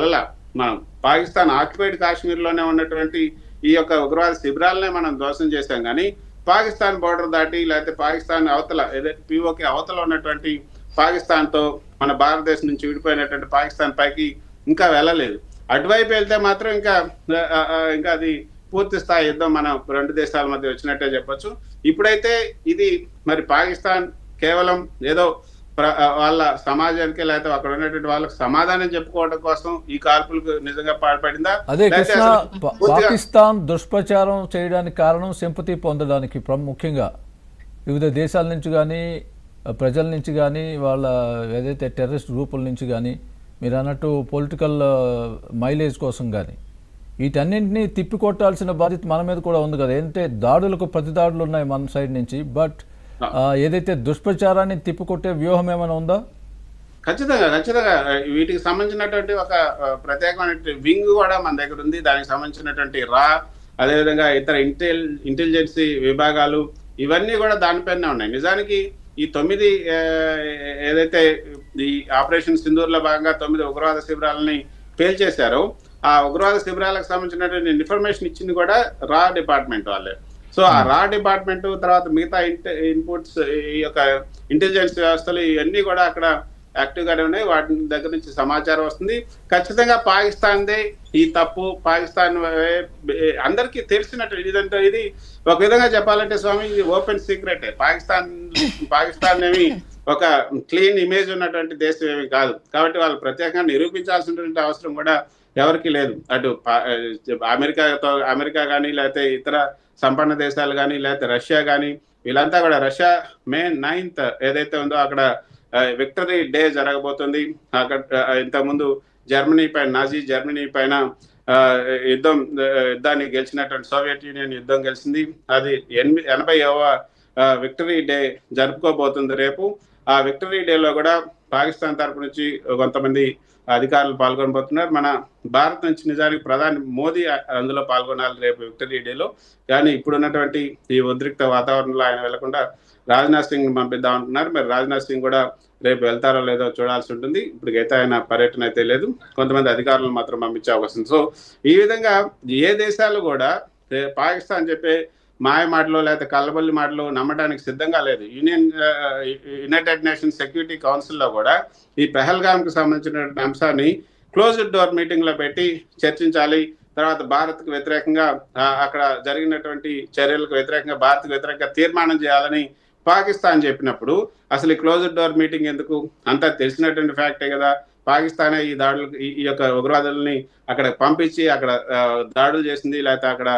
వెళ్ళలా. మనం పాకిస్తాన్ ఆక్యుపైడ్ కాశ్మీర్లోనే ఉన్నటువంటి ఈ యొక్క ఉగ్రవాద శిబిరాలనే మనం ధ్వంసం చేశాం కానీ పాకిస్తాన్ బోర్డర్ దాటి లేకపోతే పాకిస్తాన్ అవతల ఏదైతే పిఓకే అవతల ఉన్నటువంటి పాకిస్తాన్తో మన భారతదేశం నుంచి విడిపోయినటువంటి పాకిస్తాన్ పైకి ఇంకా వెళ్ళలేదు. అటువైపు వెళ్తే మాత్రం ఇంకా అది పూర్తి స్థాయి యుద్ధం మన రెండు దేశాల మధ్య వచ్చినట్టే చెప్పొచ్చు. ఇప్పుడైతే ఇది మరి పాకిస్తాన్ కేవలం ఏదో వాళ్ళ సమాజానికి లేకపోతే అక్కడ ఉన్నటువంటి వాళ్ళకి సమాధానం చెప్పుకోవడం కోసం ఈ కాల్పులకు నిజంగా పాల్పడిందా? అదే కృష్ణ, పాకిస్తాన్ దుష్ప్రచారం చేయడానికి కారణం సింపతి పొందడానికి ముఖ్యంగా వివిధ దేశాల నుంచి కానీ ప్రజల నుంచి కానీ వాళ్ళ ఏదైతే టెర్రరిస్ట్ గ్రూపుల నుంచి కానీ మీరు అన్నట్టు పొలిటికల్ మైలేజ్ కోసం కానీ వీటన్నింటినీ తిప్పికొట్టాల్సిన బాధ్యత మన మీద కూడా ఉంది కదా. ఏంటంటే దాడులకు ప్రతి దాడులు ఉన్నాయి మన సైడ్ నుంచి, బట్ ఏదైతే దుష్ప్రచారాన్ని తిప్పికొట్టే వ్యూహం ఏమైనా ఉందా? ఖచ్చితంగా వీటికి సంబంధించినటువంటి ఒక ప్రత్యేకమైన వింగ్ కూడా మన దగ్గర ఉంది. దానికి సంబంధించినటువంటి అదేవిధంగా ఇతర ఇంటెలిజెన్సీ విభాగాలు ఇవన్నీ కూడా దానిపైనే ఉన్నాయి. నిజానికి ఈ 9 ఏదైతే ఈ ఆపరేషన్ సింధూర్లో భాగంగా 9 ఉగ్రవాద శిబిరాలని పేల్చేశారో ఆ ఉగ్రవాద శిబిరాలకు సంబంధించినటువంటి ఇన్ఫర్మేషన్ ఇచ్చింది కూడా డిపార్ట్మెంట్ వాళ్ళే. సో ఆ డిపార్ట్మెంట్ తర్వాత మిగతా ఇన్పుట్స్ ఈ యొక్క ఇంటెలిజెన్స్ వ్యవస్థలు ఇవన్నీ కూడా అక్కడ యాక్టివ్ గానే ఉన్నాయి. వాటి దగ్గర నుంచి సమాచారం వస్తుంది. ఖచ్చితంగా పాకిస్తాన్దే ఈ తప్పు. పాకిస్తాన్ అందరికీ తెలిసినట్టు ఇదంటే ఇది ఒక విధంగా చెప్పాలంటే స్వామి ఇది ఓపెన్ సీక్రెట్. పాకిస్తాన్ ఏమి ఒక క్లీన్ ఇమేజ్ ఉన్నటువంటి దేశం ఏమి కాదు. కాబట్టి వాళ్ళు ప్రత్యేకంగా నిరూపించాల్సినటువంటి అవసరం కూడా ఎవరికి లేదు. అటు అమెరికా కానీ లేకపోతే ఇతర సంపన్న దేశాలు కానీ లేకపోతే రష్యా కానీ వీళ్ళంతా కూడా రష్యా మే 9th ఏదైతే ఉందో అక్కడ విక్టరీ డే జరగబోతుంది. అక్కడ ఇంతకుముందు నాజీ జర్మనీ పైన యుద్ధాన్ని గెలిచినటువంటి సోవియట్ యూనియన్ యుద్ధం గెలిచింది. అది 80వ విక్టరీ డే జరుపుకోబోతుంది రేపు. ఆ విక్టరీ డేలో కూడా పాకిస్తాన్ తరపు నుంచి కొంతమంది అధికారులు పాల్గొనబోతున్నారు. మన భారత్ నుంచి నిజానికి ప్రధాని మోదీ అందులో పాల్గొనాలి రేపు విక్టరీ డేలో. కానీ ఇప్పుడున్నటువంటి ఈ ఉద్రిక్త వాతావరణంలో ఆయన వెళ్లకుండా రాజ్నాథ్ సింగ్ పంపిద్దాం అంటున్నారు. మరి రాజ్నాథ్ సింగ్ కూడా రేపు వెళ్తారో లేదో చూడాల్సి ఉంటుంది. ఇప్పటికైతే ఆయన పర్యటన అయితే లేదు. కొంతమంది అధికారులను మాత్రం పంపించే అవకాశం. సో ఈ విధంగా ఏ దేశాలు కూడా పాకిస్తాన్ చెప్పే మాయ మాటలు లేకపోతే కల్లబల్లి మాటలు నమ్మడానికి సిద్ధంగా లేదు. యునైటెడ్ నేషన్స్ సెక్యూరిటీ కౌన్సిల్లో కూడా ఈ పెహల్గామ్కి సంబంధించిన అంశాన్ని క్లోజ్డ్ డోర్ మీటింగ్ లో పెట్టి చర్చించాలి. తర్వాత భారత్కు వ్యతిరేకంగా అక్కడ జరిగినటువంటి చర్యలకు వ్యతిరేకంగా భారత్కు వ్యతిరేకంగా తీర్మానం చేయాలని పాకిస్తాన్ చెప్పినప్పుడు అసలు ఈ క్లోజ్డ్ డోర్ మీటింగ్ ఎందుకు? అంతా తెలిసినటువంటి ఫ్యాక్టే కదా. పాకిస్తానే ఈ దాడులకు ఈ యొక్క ఉగ్రవాదుల్ని అక్కడ పంపించి అక్కడ దాడులు చేసింది లేకపోతే అక్కడ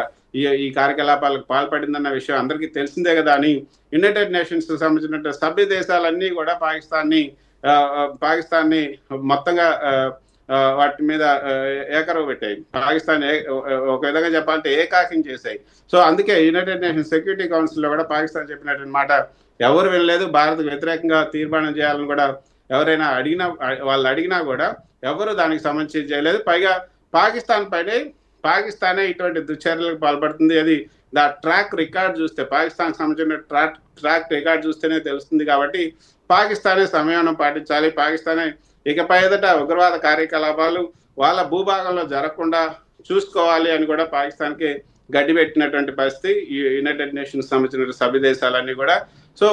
ఈ కార్యకలాపాలకు పాల్పడిందన్న విషయం అందరికీ తెలిసిందే కదా అని యునైటెడ్ నేషన్స్ సంబంధించిన సభ్య దేశాలన్నీ కూడా పాకిస్తాన్ని మొత్తంగా వాటి మీద ఏకరవు పెట్టాయి. పాకిస్తాన్ ఒక విధంగా చెప్పాలంటే ఏకాకిం చేశాయి. సో అందుకే యునైటెడ్ నేషన్స్ సెక్యూరిటీ కౌన్సిల్లో కూడా పాకిస్తాన్ చెప్పినటువంటి మాట ఎవరు వినలేదు. భారత్కు వ్యతిరేకంగా తీర్మానం చేయాలని కూడా ఎవరైనా అడిగినా కూడా ఎవరు దానికి సంబంధించి చేయలేదు. పైగా పాకిస్తానే ఇటువంటి దుశ్చర్యలకు పాల్పడుతుంది. అది ట్రాక్ రికార్డ్ చూస్తే పాకిస్తాన్ సంబంధించిన ట్రాక్ రికార్డ్ చూస్తేనే తెలుస్తుంది. కాబట్టి పాకిస్తానే సంయమనం పాటించాలి. పాకిస్తానే ఇకపై ఎదుట ఉగ్రవాద కార్యకలాపాలు వాళ్ళ భూభాగంలో జరగకుండా చూసుకోవాలి అని కూడా పాకిస్తాన్కి గడ్డి పెట్టినటువంటి పరిస్థితి యునైటెడ్ నేషన్స్ సంబంధించిన సభ్య దేశాలన్నీ కూడా. సో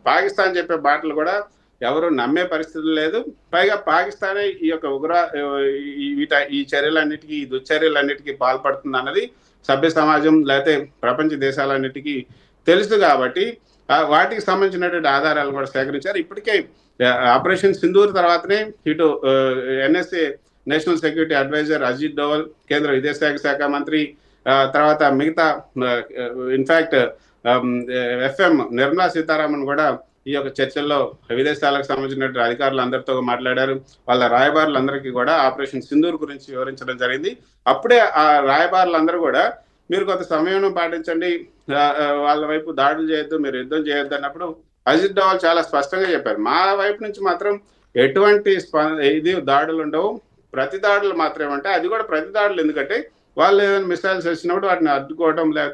పాకిస్తాన్ చెప్పే మాటలు కూడా ఎవరు నమ్మే పరిస్థితి లేదు. పైగా పాకిస్తానే ఈ యొక్క ఈ చర్యలన్నిటికీ ఈ దుశ్చర్యలన్నిటికీ పాల్పడుతుంది అన్నది సభ్య సమాజం లేకపోతే ప్రపంచ దేశాలన్నిటికీ తెలుసు. కాబట్టి వాటికి సంబంధించినటువంటి ఆధారాలు కూడా సేకరించారు. ఇప్పటికే ఆపరేషన్ సింధూర్ తర్వాతనే ఇటు NSA national security adviser Ajit Doval, కేంద్ర విదేశాంగ శాఖ మంత్రి, తర్వాత మిగతా ఇన్ఫాక్ట్ ఎఫ్ఎం నిర్మలా సీతారామన్ కూడా ఈ యొక్క చర్చల్లో విదేశాలకు సంబంధించిన అధికారులు అందరితో మాట్లాడారు. వాళ్ళ రాయబారులందరికీ కూడా ఆపరేషన్ సింధూర్ గురించి వివరించడం జరిగింది. అప్పుడే ఆ రాయబారులందరూ కూడా మీరు కొంత సమయం పాటించండి, వాళ్ళ వైపు దాడులు చేయొద్దు, మీరు యుద్ధం చేయొద్దు అన్నప్పుడు అజిత్ డోవల్ చాలా స్పష్టంగా చెప్పారు, మా వైపు నుంచి మాత్రం ఎటువంటి దాడులు ఉండవు, ప్రతి దాడులు మాత్రమే. అంటే అది కూడా ప్రతి దాడులు ఎందుకంటే వాళ్ళు ఏదైనా మిసైల్స్ వచ్చినప్పుడు వాటిని అడ్డుకోవడం లేకపోతే